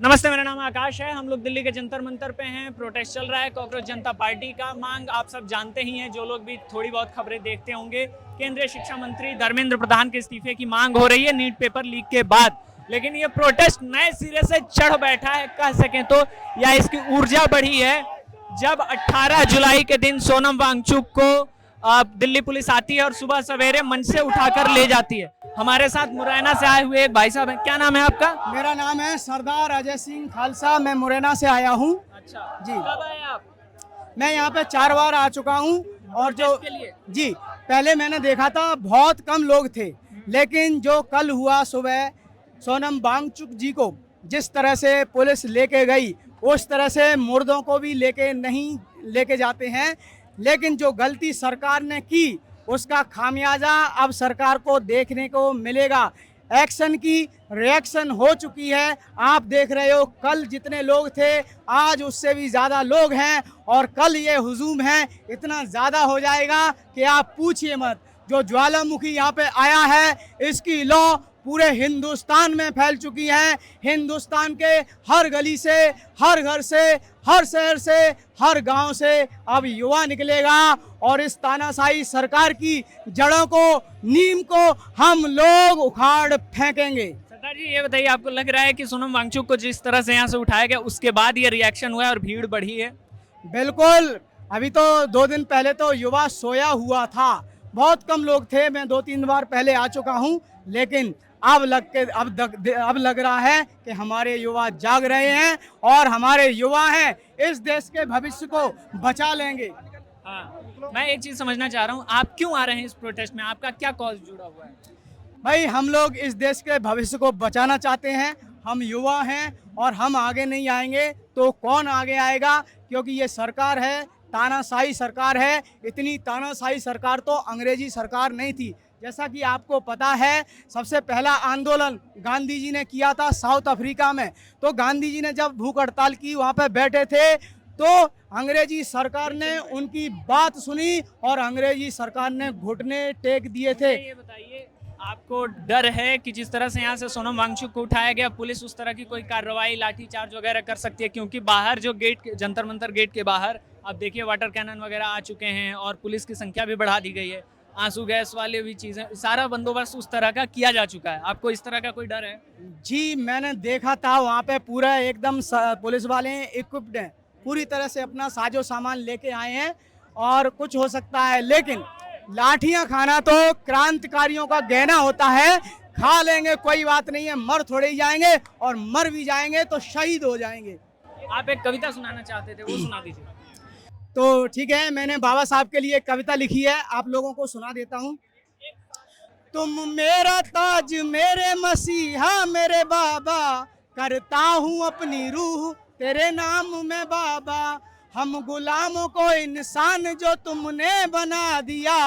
नमस्ते, मेरा नाम आकाश है। हम लोग दिल्ली के जंतर मंतर पे हैं। प्रोटेस्ट चल रहा है कॉकरोच जनता पार्टी का। मांग आप सब जानते ही हैं, जो लोग भी थोड़ी बहुत खबरें देखते होंगे। केंद्रीय शिक्षा मंत्री धर्मेंद्र प्रधान के इस्तीफे की मांग हो रही है नीट पेपर लीक के बाद। लेकिन ये प्रोटेस्ट नए सिरे से चढ़ बैठा है, कह सकें तो, या इसकी ऊर्जा बढ़ी है जब 18 जुलाई के दिन सोनम वांगचुक को दिल्ली पुलिस आती है और सुबह सवेरे मंच से उठाकर ले जाती है। हमारे साथ मुरैना से आए हुए एक भाई साहब हैं। क्या नाम है आपका? मेरा नाम है सरदार अजय सिंह खालसा। मैं मुरैना से आया हूँ। अच्छा जी। कब आए आप? मैं यहाँ पे 4 बार आ चुका हूँ। और जो के लिए? जी, पहले मैंने देखा था बहुत कम लोग थे, लेकिन जो कल हुआ सुबह सोनम वांगचुक जी को जिस तरह से पुलिस लेके गई, उस तरह से मुर्दों को भी लेके नहीं लेके जाते हैं। लेकिन जो गलती सरकार ने की, उसका खामियाजा अब सरकार को देखने को मिलेगा। एक्शन की रिएक्शन हो चुकी है। आप देख रहे हो कल जितने लोग थे, आज उससे भी ज़्यादा लोग हैं। और कल ये हुजूम है, इतना ज़्यादा हो जाएगा कि आप पूछिए मत। जो ज्वालामुखी यहाँ पे आया है, इसकी लौ पूरे हिंदुस्तान में फैल चुकी है। हिंदुस्तान के हर गली से, हर घर से, हर शहर से, हर गांव से अब युवा निकलेगा और इस तानाशाही सरकार की जड़ों को, नीम को हम लोग उखाड़ फेंकेंगे। सरदार जी, ये बताइए, आपको लग रहा है कि सोनम वांगचुक को जिस तरह से यहाँ से उठाया गया, उसके बाद ये रिएक्शन हुआ है और भीड़ बढ़ी है? बिल्कुल। अभी तो 2 दिन पहले तो युवा सोया हुआ था, बहुत कम लोग थे। मैं 2-3 बार पहले आ चुका हूँ, लेकिन अब लग रहा है कि हमारे युवा जाग रहे हैं और हमारे युवा हैं इस देश के भविष्य को बचा लेंगे। हाँ, मैं एक चीज़ समझना चाह रहा हूँ, आप क्यों आ रहे हैं इस प्रोटेस्ट में? आपका क्या कॉज जुड़ा हुआ है? भाई, हम लोग इस देश के भविष्य को बचाना चाहते हैं। हम युवा हैं और हम आगे नहीं आएंगे तो कौन आगे आएगा? क्योंकि ये सरकार है, तानाशाही सरकार है। इतनी तानाशाही सरकार तो अंग्रेजी सरकार नहीं थी। जैसा कि आपको पता है, सबसे पहला आंदोलन गांधी जी ने किया था साउथ अफ्रीका में। तो गांधी जी ने जब भूख हड़ताल की, वहाँ पे बैठे थे, तो अंग्रेजी सरकार ने उनकी बात सुनी और अंग्रेजी सरकार ने घुटने टेक दिए थे। ये बताइए, आपको डर है कि जिस तरह से यहाँ से सोनम वांगचुक को उठाया गया, पुलिस उस तरह की कोई कार्रवाई, लाठीचार्ज वगैरह कर सकती है? क्योंकि बाहर जो गेट, जंतर मंतर गेट के बाहर आप देखिए वाटर कैनन वगैरह आ चुके हैं और पुलिस की संख्या भी बढ़ा दी गई है। आंसू गैस वाले भी चीज़ें, सारा बंदोबस्त उस तरह का किया जा चुका है। आपको इस तरह का कोई डर है? जी, मैंने देखा था वहाँ पे पूरा एकदम पुलिस वाले इक्विप्ड हैं, पूरी तरह से अपना साजो सामान लेके आए हैं। और कुछ हो सकता है, लेकिन लाठियां खाना तो क्रांतिकारियों का गहना होता है। खा लेंगे, कोई बात नहीं है। मर थोड़े ही जाएंगे, और मर भी जाएंगे तो शहीद हो जाएंगे। आप एक कविता सुनाना चाहते थे, वो सुना दीजिए। तो ठीक है, मैंने बाबा साहब के लिए एक कविता लिखी है, आप लोगों को सुना देता हूँ। तुम मेरा ताज, मेरे मसीहा, मेरे बाबा, करता हूँ अपनी रूह तेरे नाम में बाबा। हम गुलामों को इंसान जो तुमने बना दिया,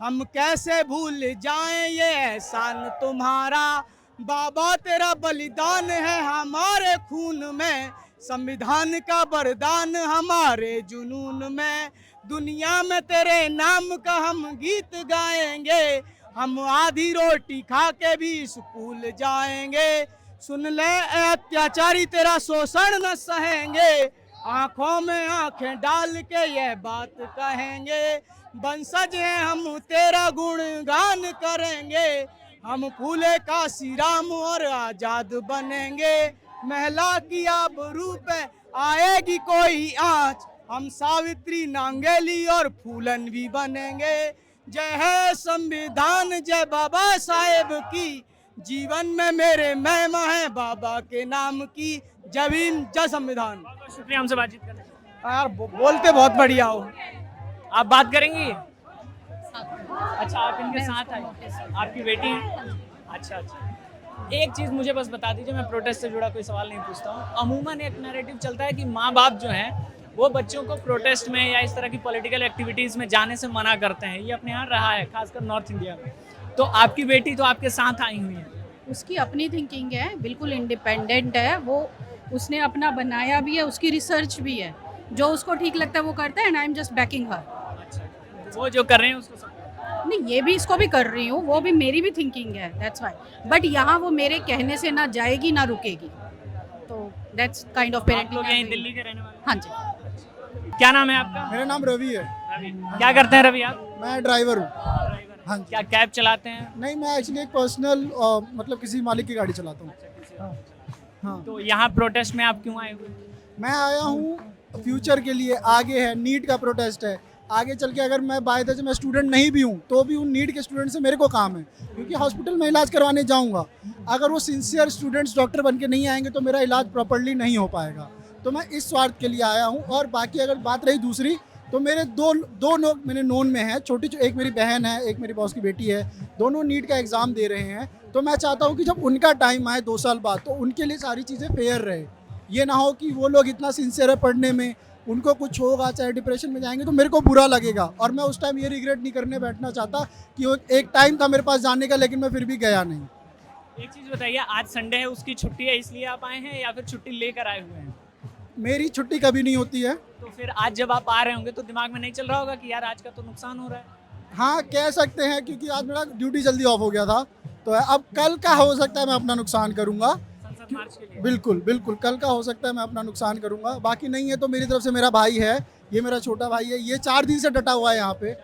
हम कैसे भूल जाएं ये एहसान तुम्हारा। बाबा, तेरा बलिदान है हमारे खून में, संविधान का वरदान हमारे जुनून में। दुनिया में तेरे नाम का हम गीत गाएंगे, हम आधी रोटी खा के भी स्कूल जाएंगे। सुन ले अत्याचारी, तेरा शोषण न सहेंगे, आंखों में आंखें डाल के यह बात कहेंगे। वंशज हैं हम, तेरा गुणगान करेंगे, हम फूले काशी राम और आजाद बनेंगे। महिला की आबरू पे आएगी कोई आँच, हम सावित्री, नांगेली और फूलन भी बनेंगे। जय है संविधान, जय बाबा साहेब की, जीवन में मेरे महिमा है बाबा के नाम की। जय भीम, जय संविधान। बहुत शुक्रिया हमसे बातचीत करने का। यार बोलते बहुत बढ़िया हो। आप बात करेंगी? अच्छा, आप इनके साथ आए, आपकी बेटी है? अच्छा अच्छा। एक चीज़ मुझे बस बता दीजिए, मैं प्रोटेस्ट से जुड़ा कोई सवाल नहीं पूछता हूँ। अमूमन एक नैरेटिव चलता है कि माँ बाप जो हैं वो बच्चों को प्रोटेस्ट में या इस तरह की पॉलिटिकल एक्टिविटीज़ में जाने से मना करते हैं। ये अपने यहाँ रहा है, खासकर नॉर्थ इंडिया में। तो आपकी बेटी तो आपके साथ आई हुई है। उसकी अपनी थिंकिंग है, बिल्कुल इंडिपेंडेंट है वो। उसने अपना बनाया भी है, उसकी रिसर्च भी है। जो उसको ठीक लगता है वो करता है, and I am just backing her. अच्छा, वो जो कर रहे हैं उसको नहीं, ये भी इसको भी कर रही हूँ, वो भी मेरी भी थिंकिंग है, दैट्स वाई। बट यहाँ वो मेरे कहने से ना जाएगी ना रुकेगी, तो दैट्स काइंड ऑफ आप पेरेंटिंग। लोग यहीं दिल्ली के रहने वाले हाँ जी। हैं? क्या नाम है आपका? मेरा नाम रवि है, रवि। क्या करते हैं रवि आप? मैं ड्राइवर हूँ। ड्राइवर हाँ हैं। जी। क्या कैब चलाते हैं? नहीं, मैं एक्चुअली एक पर्सनल मतलब किसी मालिक की गाड़ी चलाता हूँ। हाँ, तो यहाँ प्रोटेस्ट में आप क्यों आए हुए? मैं आया हूँ फ्यूचर के लिए। आगे है नीट का प्रोटेस्ट है, आगे चल के अगर मैं बाय द वे मैं स्टूडेंट नहीं भी हूँ तो भी उन नीट के स्टूडेंट से मेरे को काम है, क्योंकि हॉस्पिटल में इलाज करवाने जाऊँगा, अगर वो सिंसियर स्टूडेंट्स डॉक्टर बन के नहीं आएंगे तो मेरा इलाज प्रॉपर्ली नहीं हो पाएगा। तो मैं इस स्वार्थ के लिए आया हूँ। और बाकी अगर बात रही दूसरी, तो मेरे दो लोग मेरे नोन में हैं, छोटी एक मेरी बहन है, एक मेरी बॉस की बेटी है, दोनों नीट का एग्ज़ाम दे रहे हैं। तो मैं चाहता हूँ कि जब उनका टाइम आए 2 साल बाद, तो उनके लिए सारी चीज़ें फेयर रहे। ये ना हो कि वो लोग इतना सिंसियर है पढ़ने में, उनको कुछ होगा चाहे डिप्रेशन में जाएंगे तो मेरे को बुरा लगेगा। और मैं उस टाइम ये रिग्रेट नहीं करने बैठना चाहता कि वो एक टाइम था मेरे पास जाने का, लेकिन मैं फिर भी गया नहीं। एक चीज़ बताइए, आज संडे है, उसकी छुट्टी है इसलिए आप आए हैं या फिर छुट्टी लेकर आए हुए हैं? मेरी छुट्टी कभी नहीं होती है। तो फिर आज जब आप आ रहे होंगे तो दिमाग में नहीं चल रहा होगा कि यार आज का तो नुकसान हो रहा है? हाँ, कह सकते हैं, क्योंकि आज मेरा ड्यूटी जल्दी ऑफ हो गया था, तो अब कल का हो सकता है मैं अपना नुकसान करूँगा। संसद मार्च के लिए? बिल्कुल बिल्कुल, कल का हो सकता है मैं अपना नुकसान करूँगा। बाकी नहीं है तो मेरी तरफ से मेरा भाई है, ये मेरा छोटा भाई है, ये 4 दिन से डटा हुआ है यहाँ पे,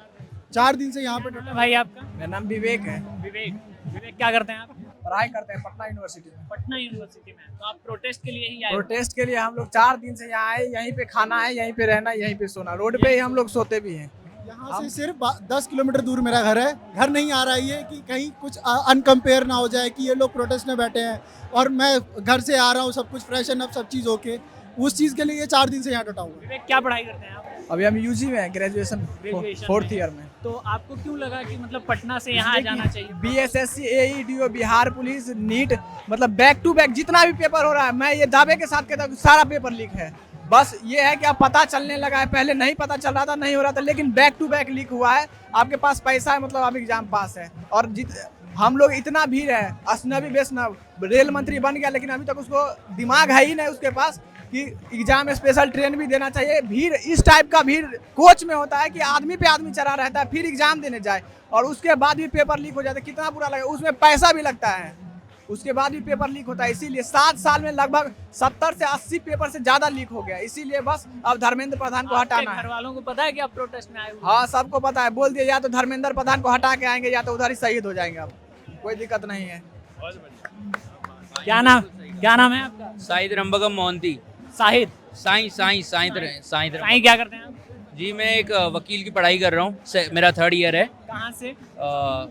4 दिन से यहाँ पे क्या नाम डटा। है भाई आपका? मेरा नाम विवेक है। विवेक। विवेक क्या करते हैं आप? पढ़ाई करते हैं पटना यूनिवर्सिटी में। पटना यूनिवर्सिटी में। तो आप प्रोटेस्ट के लिए ही आए हो? प्रोटेस्ट के लिए हम लोग 4 दिन से यहाँ आए, यहीं पे खाना है, यहीं पे रहना, यहीं पे सोना, रोड पे ही हम लोग सोते भी हैं। यहाँ से सिर्फ 10 किलोमीटर दूर मेरा घर है। घर नहीं आ रहा है ये कि कहीं कुछ अनकम्पेयर ना हो जाए कि ये लोग प्रोटेस्ट में बैठे हैं और मैं घर से आ रहा हूँ सब कुछ फ्रेशन अप सब चीज़ होके, उस चीज़ के लिए ये 4 दिन से यहाँ डटा हुआ है। विवेक क्या पढ़ाई करते हैं आप? अभी हम यूजी में हैं, ग्रेजुएशन Graduation 4th में। ईयर में। तो आपको क्यों लगा कि मतलब पटना से यहाँ जाना चाहिए? BSSC, AEDO, Bihar police, NEET, मतलब बैक टू बैक जितना भी पेपर हो रहा है, मैं ये दावे के साथ कहता हूँ सारा पेपर लीक है। बस ये है कि अब पता चलने लगा है, पहले नहीं पता चल रहा था, नहीं हो रहा था, लेकिन बैक टू बैक लीक हुआ है। आपके पास पैसा है मतलब आप एग्जाम पास है। और हम लोग इतना भीड़ है, असनबी बेसनब रेल मंत्री बन गया, लेकिन अभी तक उसको दिमाग है ही नहीं उसके पास कि एग्जाम स्पेशल ट्रेन भी देना चाहिए। भीड़ इस टाइप का भीड़ कोच में होता है कि आदमी पे आदमी चढ़ा रहता है, फिर एग्जाम देने जाए और उसके बाद भी पेपर लीक हो जाता है। कितना बुरा लगेगा, उसमें पैसा भी लगता है, उसके बाद भी पेपर लीक होता है। इसीलिए 7 साल में लगभग 70 से 80 पेपर से ज्यादा लीक हो गया। इसीलिए बस अब धर्मेंद्र प्रधान को हटाना है। घर वालों को पता है कि आप प्रोटेस्ट में आए हुए हैं? हाँ, सबको पता है, बोल दिया या तो धर्मेंद्र प्रधान को हटा के आएंगे या तो उधर ही शहीद हो जाएंगे। अब कोई दिक्कत नहीं है। क्या नाम है आपका? साहिद रंबगम मोहंती। साहिद। साईं साईं क्या करते हैं आप? जी, मैं एक वकील की पढ़ाई कर रहा हूँ, मेरा 3rd ईयर है। कहाँ से?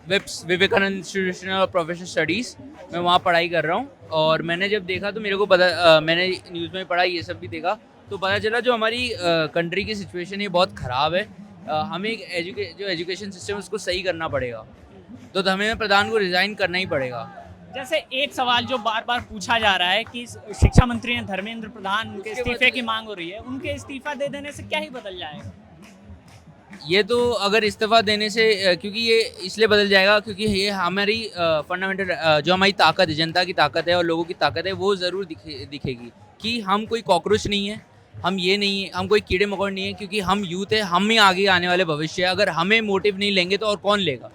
VIPS Vivekananda institution of professional studies, मैं वहाँ पढ़ाई कर रहा हूँ। और मैंने जब देखा तो मेरे को पता, मैंने न्यूज़ में पढ़ा, ये सब भी देखा, तो पता चला जो हमारी कंट्री की सिचुएशन है बहुत ख़राब है। हमें एक जो एजुकेशन सिस्टम है उसको सही करना पड़ेगा, तो धर्मेंद्र प्रधान को रिज़ाइन करना ही पड़ेगा। जैसे एक सवाल जो बार बार पूछा जा रहा है कि शिक्षा मंत्री हैं धर्मेंद्र प्रधान, उनके इस्तीफे की मांग हो रही है, उनके इस्तीफा दे देने से क्या ही बदल जाएगा? ये तो अगर इस्तीफा देने से, क्योंकि ये इसलिए बदल जाएगा क्योंकि ये हमारी फंडामेंटल जो हमारी ताकत है, जनता की ताकत है और लोगों की ताकत है, वो ज़रूर दिखेगी कि हम कोई कॉकरोच नहीं है, हम ये नहीं है, हम कोई कीड़े मकोड़ नहीं है, क्योंकि हम यूथ है, हम ही आगे आने वाले भविष्य है। अगर हमें मोटिव नहीं लेंगे तो और कौन लेगा?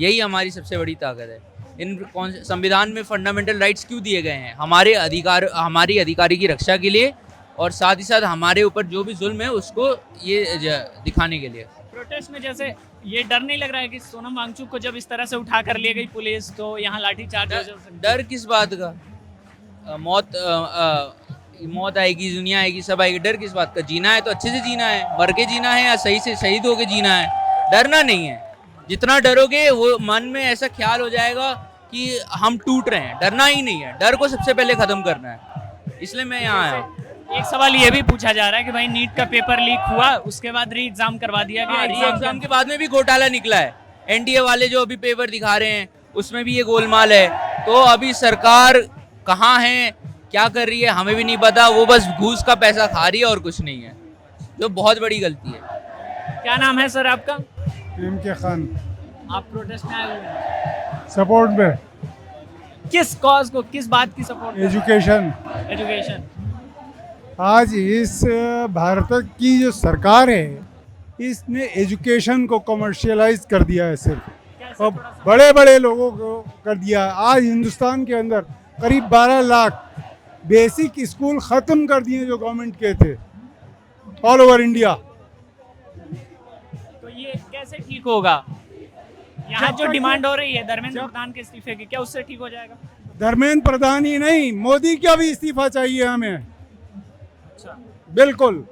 यही हमारी सबसे बड़ी ताकत है। इन संविधान में फंडामेंटल राइट्स क्यों दिए गए हैं? हमारे अधिकार, हमारी अधिकारी की रक्षा के लिए और साथ ही साथ हमारे ऊपर जो भी जुल्म है उसको ये दिखाने के लिए। प्रोटेस्ट में जैसे ये डर नहीं लग रहा है कि सोनम वांगचुक को जब इस तरह से उठा कर ले गई पुलिस तो यहाँ लाठीचार्ज हो सकता है? डर किस बात का? मौत आएगी, दुनिया आएगी, सब आएगी, डर किस बात का? जीना है तो अच्छे से जीना है, मर के जीना है या सही से शहीद होके जीना है, डरना नहीं है। जितना डरोगे वो मन में ऐसा ख्याल हो जाएगा कि हम टूट रहे हैं। डरना ही नहीं है, डर को सबसे पहले ख़त्म करना है, इसलिए मैं यहाँ आया हूँ। एक सवाल ये भी पूछा जा रहा है कि भाई नीट का पेपर लीक हुआ, उसके बाद री एग्जाम करवा दिया गया, एग्जाम के बाद में भी घोटाला निकला है। एनडीए वाले जो अभी पेपर दिखा रहे हैं उसमें भी ये गोलमाल है। तो अभी सरकार कहाँ है, क्या कर रही है, हमें भी नहीं पता। वो बस घूस का पैसा खा रही है और कुछ नहीं है, जो बहुत बड़ी गलती है। क्या नाम है सर आपका? इनके खान आप प्रोटेस्ट में आए हुए हैं, सपोर्ट में किस कॉज को, किस बात की सपोर्ट? एजुकेशन। एजुकेशन। आज इस भारत की जो सरकार है इसने एजुकेशन को कमर्शियलाइज कर दिया है सिर्फ, और बड़े बड़े लोगों को कर दिया। आज हिंदुस्तान के अंदर करीब 12 लाख बेसिक स्कूल ख़त्म कर दिए जो गवर्नमेंट के थे ऑल ओवर इंडिया। तो ये कैसे ठीक होगा? यहाँ जब जो तक डिमांड ये- हो रही है धर्मेंद्र प्रधान के इस्तीफे की, क्या उससे ठीक हो जाएगा? धर्मेंद्र प्रधान ही नहीं, मोदी का भी इस्तीफा चाहिए हमें, अच्छा, बिल्कुल।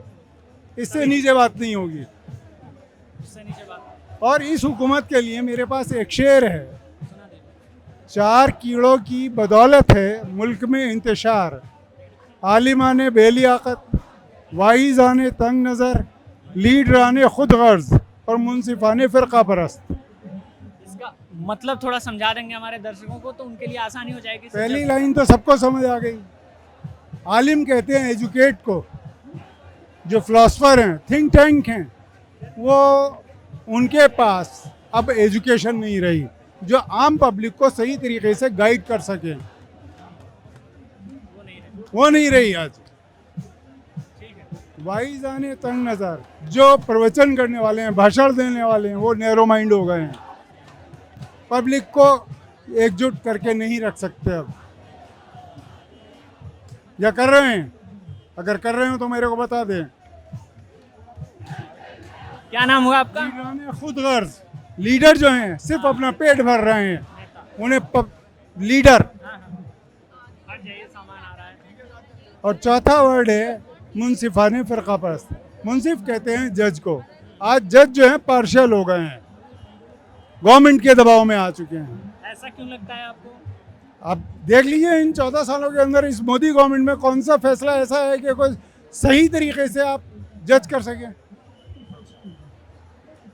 इससे नीचे बात नहीं होगी। उससे नीचे बात और इस हुकूमत के लिए मेरे पास एक शेर है, 4 कीड़ों की बदौलत है मुल्क में इंतशार, आलिमाने बेलियाकत, वाइज़ाने तंग नज़र, लीडराने खुद गर्ज और मुनसिफाने फ़िरका परस्त। इसका मतलब थोड़ा समझा देंगे हमारे दर्शकों को तो उनके लिए आसानी हो जाएगी। पहली लाइन तो सबको समझ आ गई। आलिम कहते हैं एजुकेट को, जो फिलोसफर हैं, थिंक टैंक हैं, वो उनके पास अब एजुकेशन नहीं रही जो आम पब्लिक को सही तरीके से गाइड कर सके, वो नहीं रही आज। वाइज़ाने तंग नज़र, जो प्रवचन करने वाले हैं, भाषण देने वाले हैं, वो नैरो माइंड हो गए हैं, पब्लिक को एकजुट करके नहीं रख सकते अब, या कर रहे हैं? अगर कर रहे हो तो मेरे को बता दें। क्या नाम हुआ आपका? लीडराने खुद गर्ज, लीडर जो हैं सिर्फ अपना पेट भर रहे हैं, उन्हें लीडर। हट जाइए, सामान आ रहा है। और चौथा वर्ड है मुनसिफाने फ़िरका परस्त। मुनसिफ कहते हैं जज को। आज जज जो हैं पार्शियल हो गए हैं, गवर्नमेंट के दबाव में आ चुके हैं। ऐसा क्यों लगता है आपको? अब देख लीजिए इन 14 सालों के अंदर इस मोदी गवर्नमेंट में कौन सा फैसला ऐसा है कि कोई सही तरीके से आप जज कर सकें।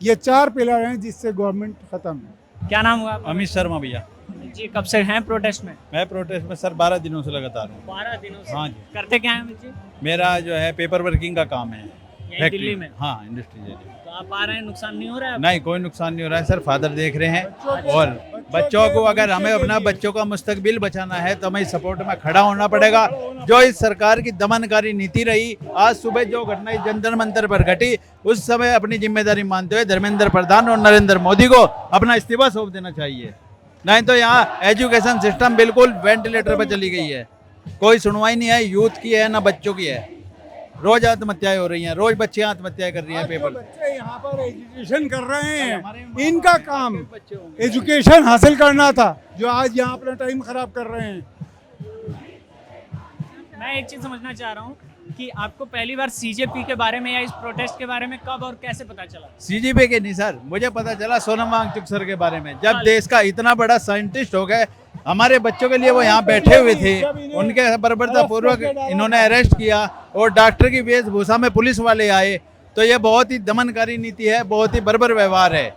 ये 4 पिलर हैं जिससे गवर्नमेंट खत्म है। क्या नाम हुआ आपका? अमित शर्मा भैया। जी, कब से हैं प्रोटेस्ट में? मैं प्रोटेस्ट में सर 12 दिनों से लगातार हूँ। 12 दिनों से। हाँ जी। करते क्या हैं अमित जी? मेरा जो है पेपर वर्किंग का काम है यहीं फैक्ट्री दिल्ली में? हाँ, इंडस्ट्रियल एरिया। तो आप आ रहे हैं, नुकसान नहीं हो रहा है? नहीं, कोई नुकसान नहीं हो रहा है सर। फादर देख रहे हैं और बच्चों को, अगर हमें अपना बच्चों का मुस्तकबिल बचाना है तो हमें सपोर्ट में खड़ा होना पड़ेगा। जो इस सरकार की दमनकारी नीति रही, आज सुबह जो घटना इस जंतर मंतर पर घटी, उस समय अपनी जिम्मेदारी मानते हुए धर्मेंद्र प्रधान और नरेंद्र मोदी को अपना इस्तीफा सौंप देना चाहिए। नहीं तो यहाँ एजुकेशन सिस्टम बिल्कुल वेंटिलेटर पर चली गई है, कोई सुनवाई नहीं है, यूथ की है ना बच्चों की है। रोज आत्महत्याएं हो रही हैं, रोज बच्चे आत्महत्याएं कर रही हैं। आज जो पेपर बच्चे यहाँ पर एजुकेशन कर रहे हैं, इनका काम एजुकेशन हासिल करना था, जो आज यहाँ अपना टाइम खराब कर रहे हैं। मैं एक चीज समझना चाह रहा हूँ कि आपको पहली बार सीजेपी के बारे में या इस प्रोटेस्ट के बारे में कब और कैसे पता चला? सीजीपी के नहीं सर, मुझे पता चला सोनम वांगचुक सर के बारे में। जब देश का इतना बड़ा साइंटिस्ट हो गए, हमारे बच्चों के लिए वो यहाँ बैठे हुए थे, उनके बर्बरता पूर्वक इन्होंने अरेस्ट किया और डॉक्टर की वेशभूषा में पुलिस वाले आए, तो ये बहुत ही दमनकारी नीति है, बहुत ही बर्बर व्यवहार है।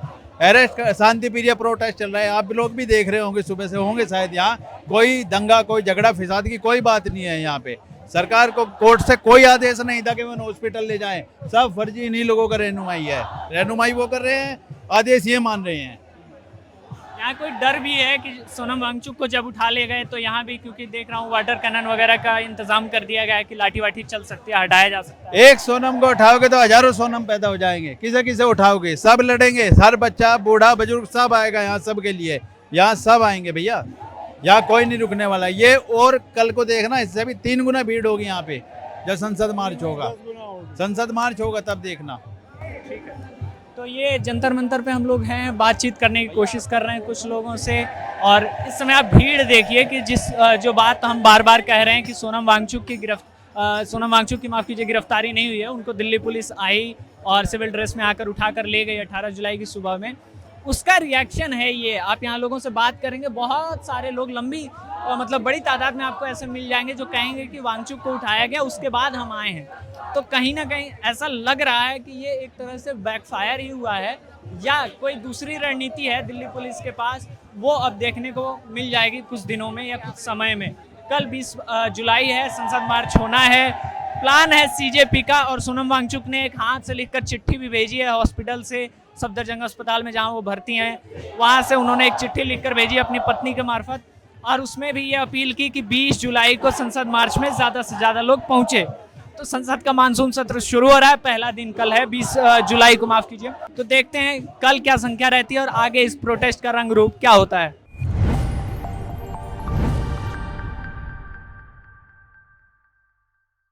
अरेस्ट, शांति प्रिय प्रोटेस्ट चल रहा है, आप लोग भी देख रहे होंगे, सुबह से होंगे शायद। यहाँ कोई दंगा, कोई झगड़ा फिसाद की कोई बात नहीं है। यहाँ पे सरकार को कोर्ट से कोई आदेश नहीं था कि वो हॉस्पिटल ले जाएं, सब फर्जी इन्हीं लोगों का रहनुमाई है। रहनुमाई वो कर रहे हैं, आदेश ये मान रहे हैं। यहाँ कोई डर भी है कि सोनम वांगचुक को जब उठा ले गए तो यहाँ भी, क्योंकि देख रहा हूँ वाटर कैनन वगैरह का इंतजाम कर दिया गया है कि लाठी वाठी चल सकती है, हटाया जा सकता है। एक सोनम को उठाओगे तो हजारों सोनम पैदा हो जाएंगे। किसे किसे उठाओगे? सब लड़ेंगे, हर बच्चा, बूढ़ा, बुजुर्ग सब आएगा यहाँ, सब के लिए यहाँ सब आएंगे भैया। यहाँ कोई नहीं रुकने वाला। ये और कल को देखना, इससे भी 3 गुना भीड़ होगी यहाँ पे जब संसद मार्च होगा। संसद मार्च होगा तब देखना। तो ये जंतर मंतर पे हम लोग हैं, बातचीत करने की कोशिश कर रहे हैं कुछ लोगों से। और इस समय आप भीड़ देखिए कि जो बात हम बार बार कह रहे हैं कि सोनम वांगचुक की माफ़ कीजिए गिरफ्तारी नहीं हुई है, उनको दिल्ली पुलिस आई और सिविल ड्रेस में आकर उठाकर ले गई 18 जुलाई की सुबह में। उसका रिएक्शन है ये। आप यहाँ लोगों से बात करेंगे, बहुत सारे लोग, लंबी मतलब बड़ी तादाद में आपको ऐसे मिल जाएंगे जो कहेंगे कि वांगचुक को उठाया गया, उसके बाद हम आए हैं। तो कहीं ना कहीं ऐसा लग रहा है कि ये एक तरह से बैकफायर ही हुआ है, या कोई दूसरी रणनीति है दिल्ली पुलिस के पास, वो अब देखने को मिल जाएगी कुछ दिनों में या कुछ समय में। कल 20 जुलाई है, संसद मार्च होना है, प्लान है सीजेपी का। और सोनम वांगचुक ने एक हाथ से लिखकर चिट्ठी भी भेजी है हॉस्पिटल से, सफदरजंग अस्पताल में जहां वो भर्ती हैं, वहां से उन्होंने एक चिट्ठी लिखकर भेजी अपनी पत्नी के मार्फत, और उसमें भी ये अपील की कि 20 जुलाई को संसद मार्च में ज़्यादा से ज़्यादा लोग पहुंचे। तो संसद का मानसून सत्र शुरू हो रहा है, पहला दिन कल है 20 जुलाई को, माफ़ कीजिए। तो देखते हैं कल क्या संख्या रहती है और आगे इस प्रोटेस्ट का रंग रूप क्या होता है।